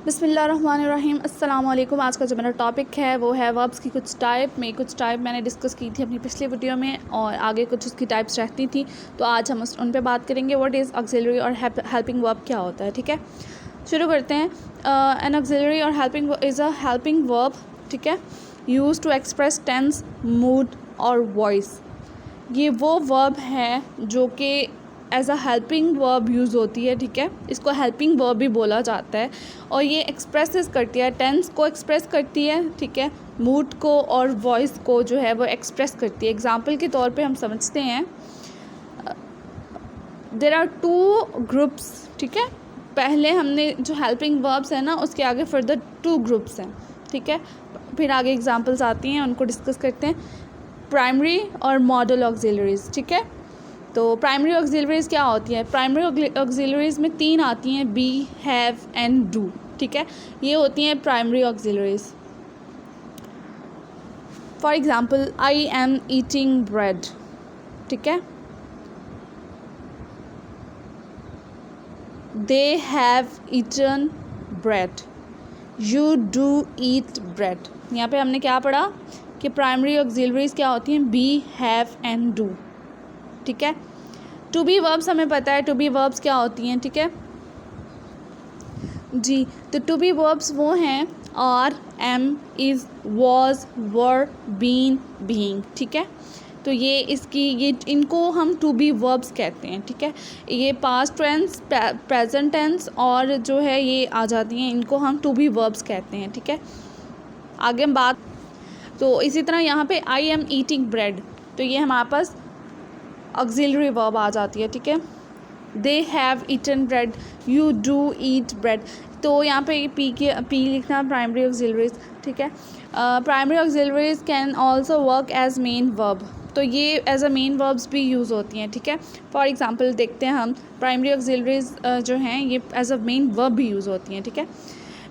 बिस्मिल्लाहिर्रहमानिर्रहीम अस्सलाम वालेकुम। आज का जो मेरा टॉपिक है वो है वर्ब्स की कुछ टाइप मैंने डिस्कस की थी अपनी पिछली वीडियो में और आगे कुछ उसकी टाइप्स रहती थी, तो आज हम उन पे बात करेंगे। व्हाट इज़ ऑक्सिलरी और हेल्पिंग वर्ब क्या होता है। ठीक है, शुरू करते हैं। एन ऑक्सिलरी और helping is a helping verb, ठीक है, use to express tense, mood और वॉइस। ये वो वर्ब है जो कि as a helping verb use होती है। ठीक है, इसको हेल्पिंग वर्ब भी बोला जाता है और ये एक्सप्रेसेस करती है, टेंस को एक्सप्रेस करती है, ठीक है, मूड को और वॉइस को जो है वो एक्सप्रेस करती है। एग्जांपल के तौर पे हम समझते हैं, देयर आर टू ग्रुप्स। ठीक है, पहले हमने जो हेल्पिंग वर्ब्स है ना उसके आगे फर्दर टू ग्रुप्स हैं। ठीक है, फिर आगे एग्जांपल्स आती हैं, उनको डिस्कस करते हैं। प्राइमरी और मॉडल ऑक्सिलरीज। ठीक है, तो प्राइमरी ऑक्सिलरीज क्या होती है। प्राइमरी ऑक्सिलरीज में तीन आती हैं, बी, हैव एंड डू। ठीक है, ये होती हैं primary auxiliaries. For example, I am eating bread. ठीक है, they have eaten bread, you do eat bread. यहाँ पे हमने क्या पढ़ा कि प्राइमरी ऑक्सिलरीज क्या होती हैं, बी, हैव एंड डू। ठीक है, टू बी वर्ब्स हमें पता है, टू बी वर्ब्स क्या होती हैं। ठीक है जी, तो टू बी वर्ब्स वो हैं are, am, is, was, were, been, being. ठीक है, तो ये इनको हम टू बी वर्ब्स कहते हैं। ठीक है, ये पास्ट टेंस, प्रेजेंट टेंस और जो है ये आ जाती हैं, इनको हम टू बी वर्ब्स कहते हैं। ठीक है, आगे हम बात, तो इसी तरह यहाँ पे आई एम ईटिंग ब्रेड, तो ये हमारे पास ऑक्सिलरी वर्ब आ जाती है। ठीक है, they have eaten bread, you do eat bread, तो यहाँ पे पी लिखना प्राइमरी ऑक्सिलरीज। ठीक है, primary auxiliaries can also work as main verb, तो ये एज अ मेन वर्ब्स भी यूज़ होती हैं। ठीक है, फॉर एग्जांपल देखते हैं हम, प्राइमरी ऑक्सिलरीज जो हैं ये एज अ मेन वर्ब भी यूज़ होती हैं। ठीक है,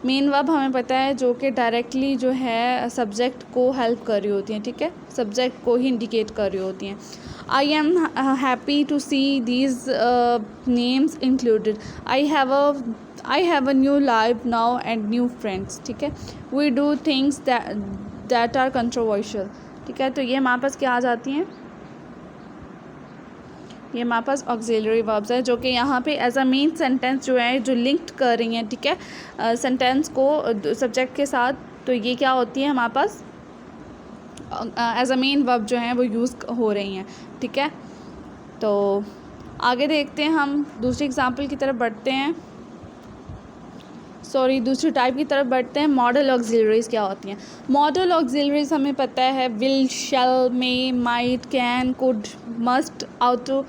मेन वर्ब हमें पता है जो कि डायरेक्टली जो है सब्जेक्ट को हेल्प कर रही होती हैं। ठीक है, सब्जेक्ट को ही इंडिकेट कर रही होती हैं। I am happy to see these names included, I have a new life now and new friends. ठीक है, we do things that are controversial. ठीक है, तो ये हमारे पास क्या आ जाती हैं, ये हमारे पास ऑक्सिलरी वर्ब्स है जो कि यहाँ पे एज अ मेन सेंटेंस जो है जो लिंक्ड कर रही हैं। ठीक है, सेंटेंस को सब्जेक्ट के साथ, तो ये क्या होती है हमारे पास एज अ मेन वर्ब जो हैं वो यूज़ हो रही हैं। ठीक है, तो आगे देखते हैं, हम दूसरी एग्जांपल की तरफ बढ़ते हैं, दूसरी टाइप की तरफ बढ़ते हैं। मॉडल ऑक्सिलरीज क्या होती हैं। मॉडल ऑक्सिलरीज हमें पता है will, shall, may, might, can, could, must, ought to,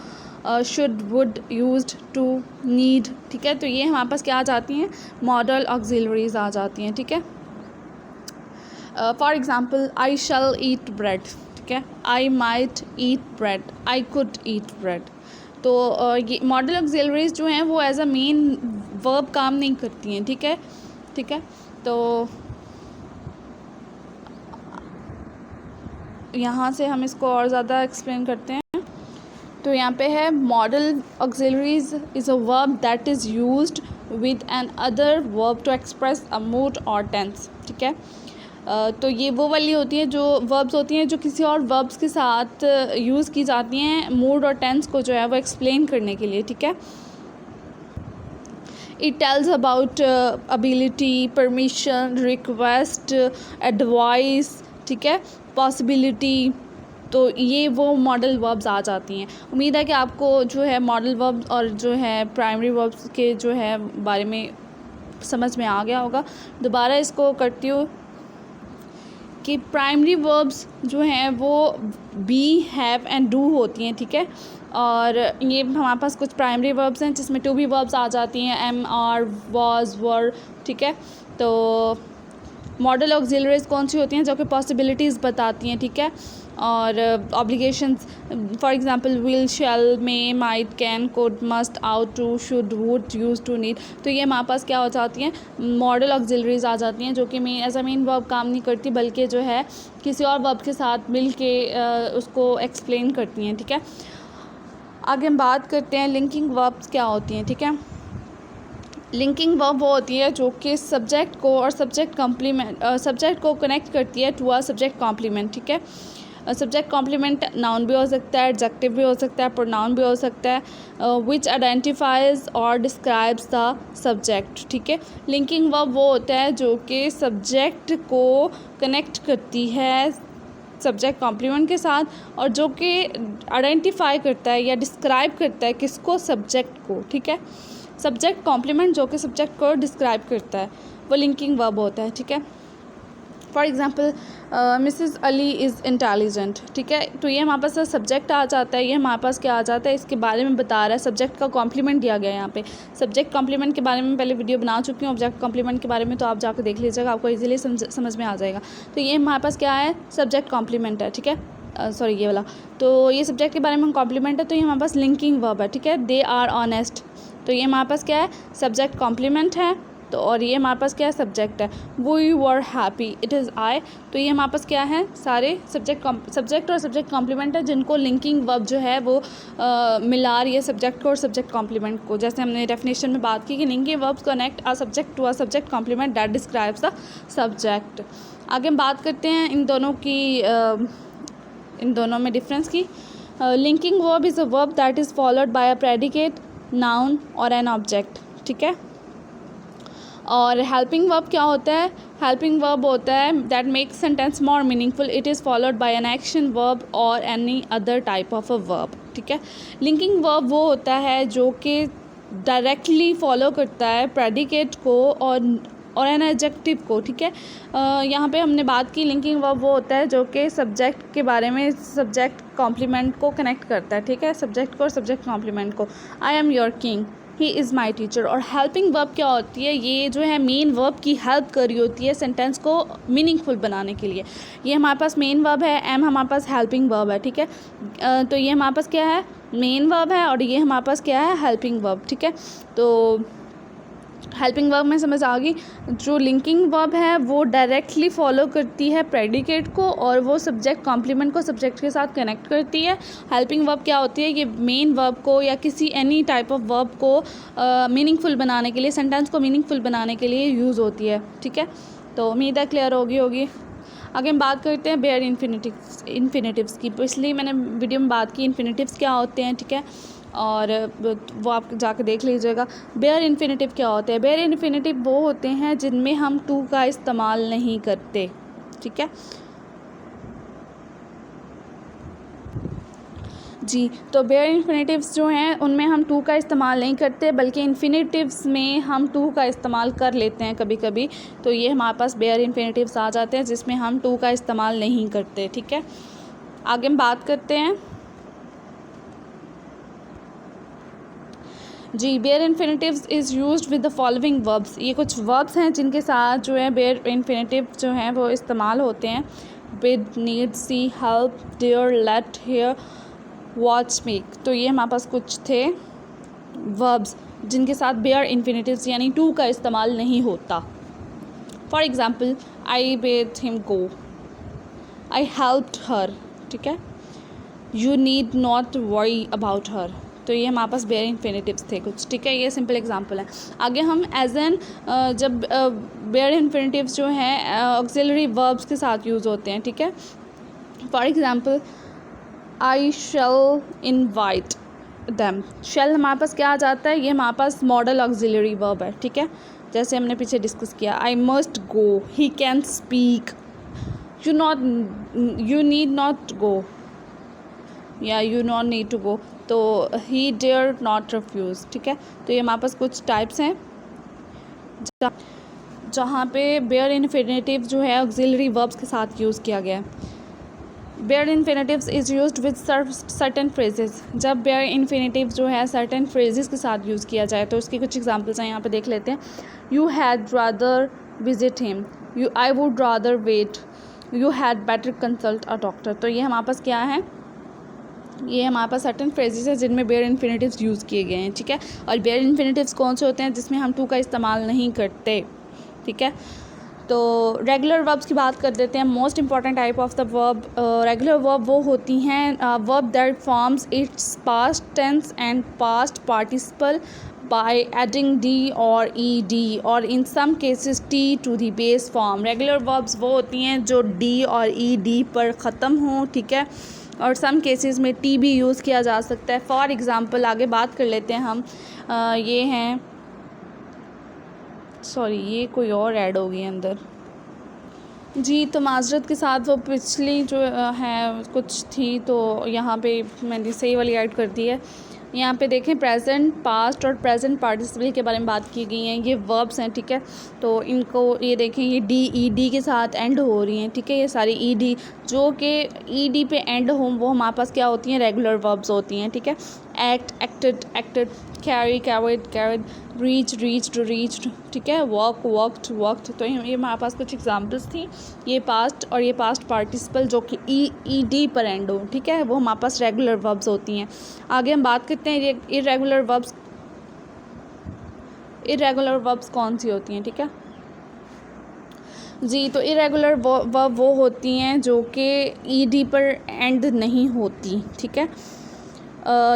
should, would, used to, need. ठीक है, तो ये हमारे पास क्या आ जाती हैं, मॉडल ऑक्सिलरीज आ जाती हैं। ठीक है, for example, I shall eat bread. ठीक है, I might eat bread, I could eat bread. तो ये मॉडल ऑक्सिलरीज जो हैं वो एज अ मेन वर्ब काम नहीं करती हैं। ठीक है, ठीक है, तो यहाँ से हम इसको और ज़्यादा एक्सप्लेन करते हैं। तो यहाँ पे है, modal auxiliaries is a verb that is used with another verb to express a mood और टेंस। ठीक है, तो ये वो वाली होती हैं जो वर्ब्स होती हैं जो किसी और वर्ब्स के साथ यूज़ की जाती हैं मूड और टेंस को जो है वो एक्सप्लेन करने के लिए। ठीक है, it tells about ability, permission, request, advice, ठीक है, पॉसिबिलिटी, तो ये वो मॉडल वर्ब्स आ जाती हैं। उम्मीद है कि आपको जो है मॉडल वर्ब्स और जो है प्राइमरी वर्ब्स के जो है बारे में समझ में आ गया होगा। दोबारा इसको करती हूँ कि प्राइमरी वर्ब्स जो हैं वो बी, हैव एंड डू होती हैं। ठीक है, और ये हमारे पास कुछ प्राइमरी वर्ब्स हैं जिसमें टू बी वर्ब्स आ जाती हैं, एम, आर, वॉज, वर। ठीक है, तो मॉडल ऑक्सिलरीज कौन सी होती हैं, जो कि पॉसिबिलिटीज़ बताती हैं। ठीक है, और obligations, for example will, shall, may, might, can, could, must, ought to, should, would, use to, need. तो ये हमारे पास क्या हो जाती हैं, मॉडल ऑक्सिलरीज आ जाती हैं जो कि main as a main verb काम नहीं करती बल्कि जो है किसी और वर्ब के साथ मिल के उसको एक्सप्लेन करती हैं। ठीक है, आगे हम बात करते हैं लिंकिंग वर्ब्स क्या होती हैं। ठीक है, लिंकिंग वर्ब वो होती है जो कि सब्जेक्ट को और सब्जेक्ट को कनेक्ट करती है टू अ सब्जेक्ट कॉम्प्लीमेंट, ठीक है। सब्जेक्ट कॉम्प्लीमेंट नाउन भी हो सकता है, एडजेक्टिव भी हो सकता है, प्रोनाउन भी हो सकता है, विच आइडेंटिफाइज और डिस्क्राइब्स द सब्जेक्ट, ठीक है। लिंकिंग वर्ब वो होता है जो कि सब्जेक्ट को कनेक्ट करती है सब्जेक्ट कॉम्प्लीमेंट के साथ और जो कि आइडेंटिफाई करता है या डिस्क्राइब करता है किसको, सब्जेक्ट को, ठीक है। सब्जेक्ट कॉम्प्लीमेंट जो कि सब्जेक्ट को डिस्क्राइब करता है वो लिंकिंग वर्ब होता है, ठीक है। For example Mrs Ali is intelligent, ठीक है। तो ये हमारे पास सब्जेक्ट आ जाता है, ये हमारे पास क्या आ जाता है, इसके बारे में बता रहा है, सब्जेक्ट का कॉम्प्लीमेंट दिया गया है यहाँ पे। सब्जेक्ट कॉम्प्लीमेंट के बारे में पहले वीडियो बना चुकी हूँ, ऑब्जेक्ट कॉम्प्लीमेंट के बारे में, तो आप जाकर देख लीजिएगा, आपको इजीली समझ में आ जाएगा। तो ये हमारे पास क्या है, सब्जेक्ट कॉम्प्लीमेंट है, ठीक है। सॉरी ये वाला, तो ये सब्जेक्ट के बारे में कॉम्प्लीमेंट है, तो ये हमारे पास लिंकिंग वर्ब है, ठीक है। दे आर ऑनेस्ट, तो ये हमारे पास क्या है, सब्जेक्ट कॉम्प्लीमेंट है। तो और ये हमारे पास क्या है, सब्जेक्ट है। We were happy, it is I, तो ये हमारे पास क्या है, सारे सब्जेक्ट और सब्जेक्ट कॉम्प्लीमेंट है जिनको लिंकिंग वर्ब जो है वो मिला रही है सब्जेक्ट को और सब्जेक्ट कॉम्प्लीमेंट को। जैसे हमने डेफिनेशन में बात की कि linking verbs connect a subject to a subject complement that describes the subject. आगे हम बात करते हैं इन दोनों में डिफरेंस की। Linking verb is a verb that is followed bye a predicate, noun और एन ऑब्जेक्ट, ठीक है। और हेल्पिंग वर्ब क्या होता है, हेल्पिंग वर्ब होता है that makes sentence more meaningful, it is followed by an action verb और any other type of a verb, ठीक है। लिंकिंग वर्ब वो होता है जो कि डायरेक्टली फॉलो करता है प्रेडिकेट को और एन एडजेक्टिव को, ठीक है। यहाँ पे हमने बात की लिंकिंग वर्ब वो होता है जो कि सब्जेक्ट के बारे में सब्जेक्ट कॉम्प्लीमेंट को कनेक्ट करता है, ठीक है, सब्जेक्ट को और सब्जेक्ट कॉम्प्लीमेंट को। I am your king, he is my teacher. और हेल्पिंग वर्ब क्या होती है, ये जो है मेन वर्ब की हेल्प कर रही होती है सेंटेंस को मीनिंगफुल बनाने के लिए। ये हमारे पास मेन वर्ब है, एम हमारे पास हेल्पिंग वर्ब है, ठीक है। तो ये हमारे पास क्या है, मेन वर्ब है और ये हमारे पास क्या है, हेल्पिंग वर्ब, ठीक है। तो हेल्पिंग वर्ब में समझ आ गई। जो लिंकिंग वर्ब है वो डायरेक्टली फॉलो करती है प्रेडिकेट को और वो सब्जेक्ट कॉम्प्लीमेंट को सब्जेक्ट के साथ कनेक्ट करती है। हेल्पिंग वर्ब क्या होती है, ये मेन वर्ब को या किसी एनी टाइप ऑफ वर्ब को मीनिंगफुल बनाने के लिए, सेंटेंस को मीनिंगफुल बनाने के लिए यूज़ होती है, ठीक है। तो उम्मीद है क्लियर होगी। आगे हम बात करते हैं बेयर इन्फिनेटिव्स की। पिछली मैंने वीडियो में बात की इन्फिनेटिव्स क्या होते हैं, ठीक है, और वो आप जाके देख लीजिएगा। बेयर इन्फिनेटिव क्या होते हैं, बेयर इन्फिनेटिव वो होते हैं जिनमें हम टू का इस्तेमाल नहीं करते, ठीक है जी। तो बेयर इन्फिनेटिव्स जो हैं उनमें हम टू का इस्तेमाल नहीं करते, बल्कि इन्फिनेटिव्स में हम टू का इस्तेमाल कर लेते हैं कभी कभी। तो ये हमारे पास बेयर इन्फिनेटिव्स आ जाते हैं जिसमें हम टू का इस्तेमाल नहीं करते, ठीक है। आगे हम बात करते हैं जी। Bare infinitives is used with the following verbs. ये कुछ वर्ब्स हैं जिनके साथ जो है बेयर इन्फिनेटिव जो हैं वो इस्तेमाल होते हैं। Bid, need, see, help, dare, let, hear, watch, make. तो ये हमारे पास कुछ थे वर्ब्स जिनके साथ बेयर इन्फिनेटिव्स यानी टू का इस्तेमाल नहीं होता। For example, I bed him go, I helped हर, ठीक है। You need not worry about her. तो ये हमारे पास बेयर इन्फिनेटिव्स थे कुछ, ठीक है। ये सिंपल एग्जांपल है। आगे हम एज एन जब बेयर इन्फिनेटिव्स जो हैं ऑक्सिलरी वर्ब्स के साथ यूज़ होते हैं, ठीक है। For example, I shall invite them. Shall हमारे पास क्या आ जाता है, ये हमारे पास मॉडल ऑक्सिलरी वर्ब है, ठीक है। जैसे हमने पीछे डिस्कस किया, I must go, he can speak, you need not go या you not need to go. तो ही डेयर नॉट रिफ्यूज़, ठीक है। तो ये हमारे पास कुछ टाइप्स हैं जहाँ पे बेयर इन्फिनेटिव जो है ऑक्सिलरी वर्ब्स के साथ यूज़ किया गया है। Bare infinitives is used with certain phrases. जब बेयर इन्फिनेटिव जो है सर्टेन फ्रेजेस के साथ यूज़ किया जाए तो उसकी कुछ एग्जांपल्स हैं, यहाँ पे देख लेते हैं। You had rather visit him, I would rather wait, you had better consult a doctor. तो ये हमारे पास क्या है, ये हमारे पास सर्टेन फ्रेजेस हैं जिनमें बेयर इन्फिनेटिव्स यूज़ किए गए हैं, ठीक है। और बेयर इन्फिनेटिव्स कौन से होते हैं, जिसमें हम टू का इस्तेमाल नहीं करते, ठीक है। तो रेगुलर वर्ब्स की बात कर देते हैं। Most important type of the verb, regular verb वो होती हैं verb that forms its past tense and past participle by adding d or ed or in some cases t to the base form। Regular verbs वो होती हैं जो d और ed पर ख़त्म हों, ठीक है, और सम केसेस में टी भी यूज़ किया जा सकता है। फॉर एग्ज़ाम्पल आगे बात कर लेते हैं हम, ये हैं, सॉरी ये कोई और ऐड हो गई अंदर जी, तो माजरत के साथ वो पिछली जो है कुछ थी, तो यहाँ पे मैंने सही वाली ऐड कर दी है। यहाँ पे देखें प्रेजेंट, पास्ट और प्रेजेंट पार्टिसिपल के बारे में बात की गई हैं। ये वर्ब्स हैं, ठीक है, तो इनको ये देखें, ये डी ई डी के साथ एंड हो रही हैं, ठीक है, ये सारी ई डी जो कि ई डी पे एंड हों वो हमारे पास क्या होती हैं, रेगुलर वर्ब्स होती हैं, ठीक है। Act, acted, acted, carry, carried, carried, reach, reached, reached, ठीक है, वॉक, वॉक्ड, वॉक्ड। तो ये हमारे पास कुछ एग्जांपल्स थी। ये पास्ट और ये पास्ट पार्टिसिपल जो कि ई डी पर एंड हो, ठीक है, वो हमारे पास रेगुलर वर्ब्स होती हैं। आगे हम बात करते हैं इर्रेगुलर वर्ब्स। इर्रेगुलर वर्ब्स कौन सी होती हैं, ठीक है जी, तो इरेगुलर वर्ब वो होती हैं जो कि ई डी पर एंड नहीं होती, ठीक है।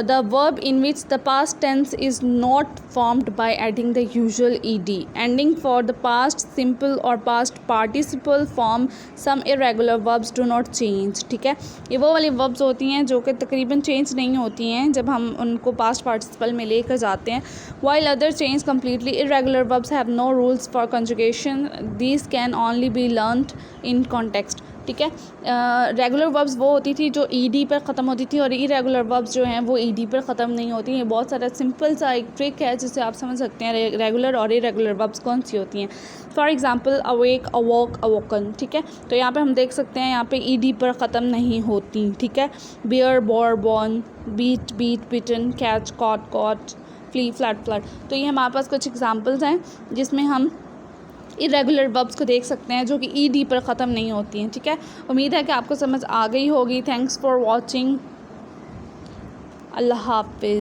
The verb in which the past tense is not formed by adding the usual ed ending for the past simple or past participle form। some irregular verbs do not change, ठीक है, ये वो वाली verbs होती हैं जो कि तकरीबन चेंज नहीं होती हैं जब हम उनको past participle में लेकर जाते हैं। while other change completely। irregular verbs have no rules for conjugation, these can only be learnt in context, ठीक है। रेगुलर वर्ब्स वो होती थी जो ई डी पर ख़त्म होती थी और इरेगुलर वर्ब्स जो हैं वो ई डी पर ख़त्म नहीं होती हैं। बहुत सारा सिंपल सा एक ट्रिक है जिससे आप समझ सकते हैं रेगुलर और इरेगुलर वर्ब्स कौन सी होती हैं। फॉर एग्जांपल अवेक, अवॉक, अवोकन, ठीक है, तो यहाँ पे हम देख सकते हैं यहाँ पे ई डी पर ख़त्म नहीं होती, ठीक है। Bear, bore, borne, beat, beat, beaten, catch, caught, caught, flee, fled, fled. तो ये हमारे पास कुछ एग्जाम्पल्स हैं जिसमें हम इरेगुलर वर्ब्स को देख सकते हैं जो कि ई डी पर ख़त्म नहीं होती हैं, ठीक है। उम्मीद है कि आपको समझ आ गई होगी। Thanks for watching. अल्लाह हाफ़िज़।